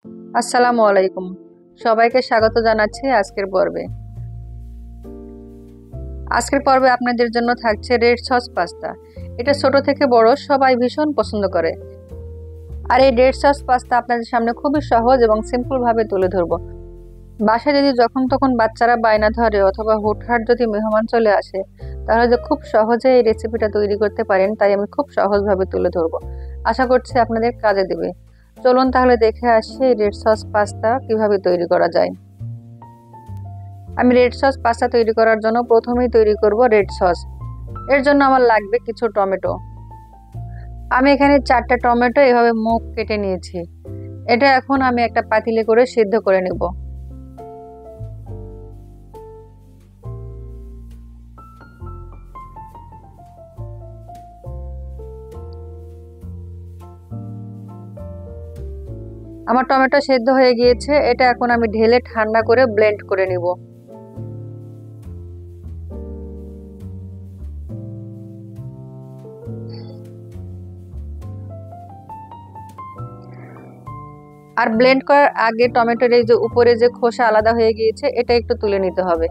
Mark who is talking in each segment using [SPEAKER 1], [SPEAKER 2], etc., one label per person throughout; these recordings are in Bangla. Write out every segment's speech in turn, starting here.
[SPEAKER 1] আসসালামু আলাইকুম। সবাইকে স্বাগত জানাচ্ছি আজকের পর্বে আপনাদের জন্য থাকছে রেড সস পাস্তা। এটা ছোট থেকে বড় সবাই ভীষণ পছন্দ করে। আর এই রেড সস পাস্তা আপনাদের সামনে খুবই সহজ এবং সিম্পল ভাবে তুলে ধরবো। বাসায় যদি যখন তখন বাচ্চারা বায়না ধরে অথবা হুটহাট যদি মেহমান চলে আসে, তাহলে যে খুব সহজে এই রেসিপিটা তৈরি করতে পারেন, তাই আমি খুব সহজভাবে তুলে ধরবো। আশা করছি আপনাদের কাজে দেবে। চলুন তাহলে দেখে আসি রেড সস পাস্তা কিভাবে তৈরি করা যায়। আমি রেড সস পাস্তা তৈরি করার জন্য প্রথমেই তৈরি করব রেড সস। এর জন্য আমার লাগবে কিছু টমেটো। আমি এখানে 4টা টমেটো এভাবে মুখ কেটে নিয়েছি। এটা এখন আমি একটা পাতিলে করে সিদ্ধ করে নেব। আমার টমেটো সেদ্ধ হয়ে গিয়েছে। এটা এখন আমি ঢেলে ঠান্ডা করে ব্লেন্ড করে নিব। আর ব্লেন্ড করার আগে টমেটোর এই যে উপরে যে খোসা আলাদা হয়ে গিয়েছে, এটা একটু তুলে নিতে হবে।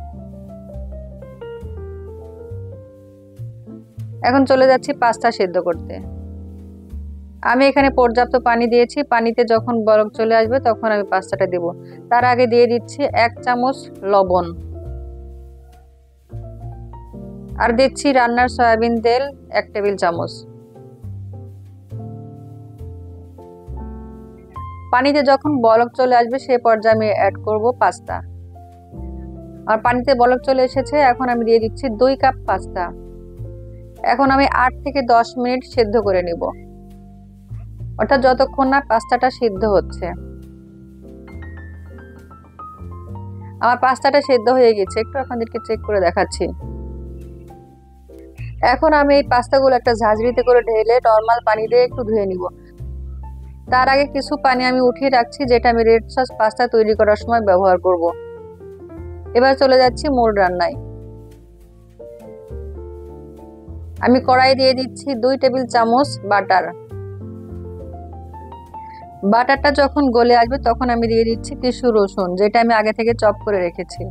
[SPEAKER 1] এখন চলে যাচ্ছি পাস্তা সেদ্ধ করতে। আমি এখানে পর্যাপ্ত পানি দিয়েছি। পানিতে যখন বলক চলে আসবে তখন আমি পাস্তাটা দেব। তার আগে দিয়ে দিচ্ছি 1 চামচ লবণ, আর দিচ্ছি রান্নার সয়াবিন তেল 1 টেবিল চামচ। পানিতে যখন বলক চলে আসবে সেই পর্যায়ে আমি অ্যাড করব পাস্তা। আর পানিতে বলক চলে এসেছে, এখন আমি দিয়ে দিচ্ছি 2 কাপ পাস্তা। এখন আমি 8 থেকে 10 মিনিট সেদ্ধ করে নিব, অর্থাৎ যতক্ষণ না পাস্তাটা সিদ্ধ হচ্ছে। আমার পাস্তাটা সেদ্ধ হয়ে গেছে, একটু আপনাদেরকে চেক করে দেখাচ্ছি। এখন আমি এই পাস্তাগুলো একটা ঝাঁঝরিতে করে ঢেলে নরমাল পানি দিয়ে একটু ধুয়ে নিব। তার আগে কিছু পানি আমি উঠিয়ে রাখছি, যেটা আমি রেড সস পাস্তা তৈরি করার সময় ব্যবহার করব। এবার চলে যাচ্ছি মূল রান্নায়। আমি কড়াই দিয়ে দিচ্ছি 2 টেবিল চামচ বাটার। বাটারটা যখন গলে আসবে তখন আমি দিয়ে দিচ্ছি কিছু রসুন, যেটা আমি আগে থেকে চপ করে রেখেছি।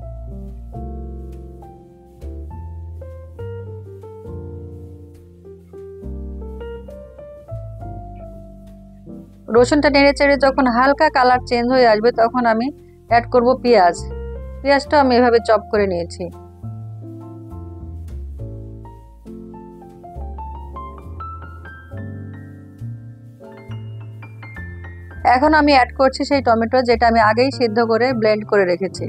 [SPEAKER 1] রসুনটা নেড়ে চেড়ে যখন হালকা কালার চেঞ্জ হয়ে আসবে তখন আমি অ্যাড করব পেঁয়াজ। পেঁয়াজটা আমি এভাবে চপ করে নিয়েছি। এখন আমি অ্যাড করছি সেই টমেটো, যেটা আমি আগেই সিদ্ধ করে ব্লেন্ড করে রেখেছি।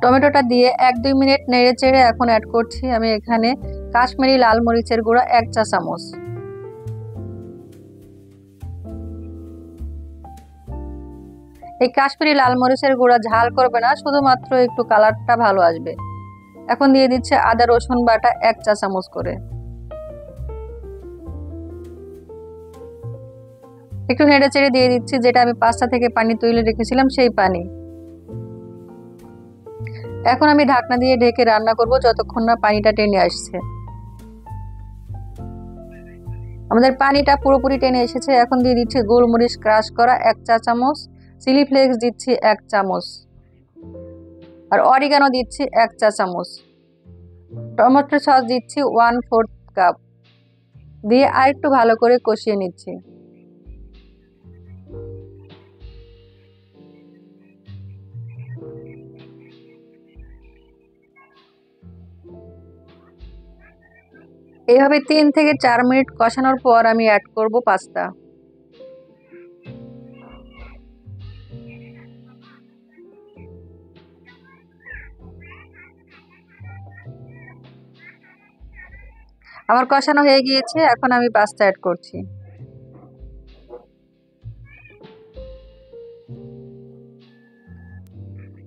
[SPEAKER 1] টমেটোটা দিয়ে 1-2 মিনিট নেড়ে চেড়ে এখন অ্যাড করছি আমি এখানে কাশ্মীরি লাল মরিচের গুঁড়া 1 চা চামচ। এই কাশ্মীরি লাল মরিচের গুঁড়া ঝাল করবে না, শুধুমাত্র একটু কালারটা ভালো আসবে। এখন দিয়ে দিচ্ছে আদা রসুন বাটা 1 চা চামচ করে। একটু নেড়ে চেড়ে দিয়ে দিচ্ছি যেটা আমি পাস্তা থেকে পানি তুলে রেখেছিলাম সেই পানি। এখন আমি ঢাকনা দিয়ে ঢেকে রান্না করব যতক্ষণ না পানিটা টেনে আসছে। আমাদের পানিটা পুরোপুরি টেনে এসেছে। এখন দিয়ে দিচ্ছি গোলমরিচ ক্রাশ করা 1 চা চামচ, চিলি ফ্লেক্স দিচ্ছি 1 চামচ, আর অরিগানো দিচ্ছি 1 চা চামচ। টমেটো সস দিচ্ছি 1/4 কাপ, দিয়ে আরেকটু ভালো করে কষিয়ে নিচ্ছি। এইভাবে 3 থেকে 4 মিনিট কষানোর পর আমি অ্যাড করব পাস্তা। আমার কষানো হয়ে গিয়েছে, এখন আমি পাস্তা অ্যাড করছি।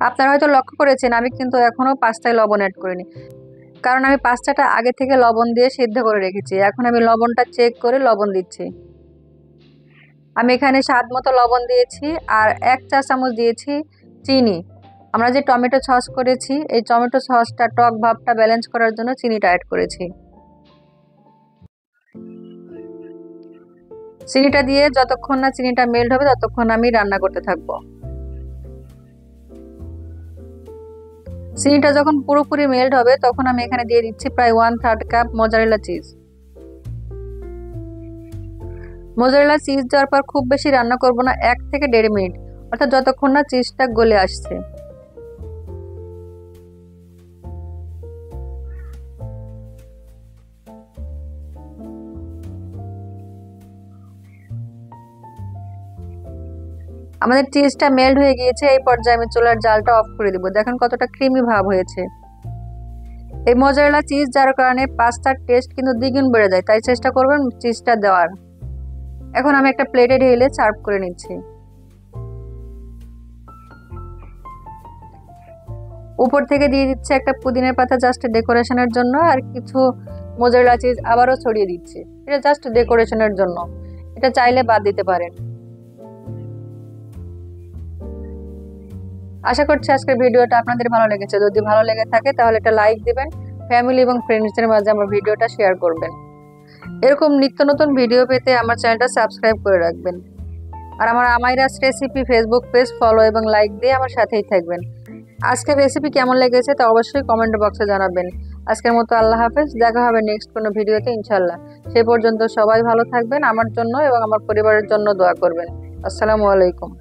[SPEAKER 1] আপনারা হয়তো লক্ষ্য করেছেন আমি কিন্তু এখনো পাস্তায় লবণ অ্যাড করিনি, কারণ আমি পাস্তাটা আগে থেকে লবণ দিয়ে সিদ্ধ করে রেখেছি। এখন আমি লবণটা চেক করে লবণ দিচ্ছি। আমি এখানে স্বাদ মতো লবণ দিয়েছি, আর 1 চা চামচ দিয়েছি চিনি। আমরা যে টমেটো সস করেছি, এই টমেটো সসটা টক ভাবটা ব্যালেন্স করার জন্য চিনিটা অ্যাড করেছি। চিনিটা দিয়ে যতক্ষণ না চিনিটা মেল্ট হবে ততক্ষণ আমি রান্না করতে থাকবো। চিনিটা যখন পুরোপুরি মেল্ট হবে তখন আমি এখানে দিয়ে দিচ্ছি প্রায় 1/3 cup mozzarella cheese. Mozzarella cheese দেওয়ার পর খুব বেশি রান্না করব না, 1 থেকে 1.5 মিনিট, অর্থাৎ যতক্ষণ না চিজটা গলে আসছে। আমাদের চিজটা মেল্ট হয়ে গিয়েছে। এই পর্যায়ে আমি চুলার জালটা অফ করে দিব। দেখেন কতটা ক্রিমি ভাব হয়েছে। এই মোজারেলা চিজ যার কারণে পাস্তার টেস্ট কিন্তু দ্বিগুণ বেড়ে যায়, তাই চেষ্টা করবেন চিজটা দেওয়ার। এখন আমি একটা প্লেটে ঢেলে সার্ভ করে নিচ্ছি। উপর থেকে দিয়ে দিচ্ছে একটা পুদিনার পাতা জাস্ট ডেকোরেশনের জন্য, আর কিছু মোজারেলা চিজ আবারও ছড়িয়ে দিচ্ছি। এটা জাস্ট ডেকোরেশনের জন্য, এটা চাইলে বাদ দিতে পারেন। আশা করছি আজকের ভিডিওটা আপনাদের ভালো লেগেছে। যদি ভালো লেগে থাকে তাহলে একটা লাইক দিবেন, ফ্যামিলি এবং ফ্রেন্ডসদের মাঝে আমার ভিডিওটা শেয়ার করবেন। এরকম নিত্য নতুন ভিডিও পেতে আমার চ্যানেলটা সাবস্ক্রাইব করে রাখবেন। আর আমার আমাইরাস রেসিপি ফেসবুক পেজ ফলো এবং লাইক দিয়ে আমার সাথেই থাকবেন। আজকের রেসিপি কেমন লেগেছে তা অবশ্যই কমেন্ট বক্সে জানাবেন। আজকের মতো আল্লাহ হাফেজ, দেখা হবে নেক্সট কোনো ভিডিওতে ইনশাল্লাহ। সে পর্যন্ত সবাই ভালো থাকবেন, আমার জন্য এবং আমার পরিবারের জন্য দোয়া করবেন। আসসালামু আলাইকুম।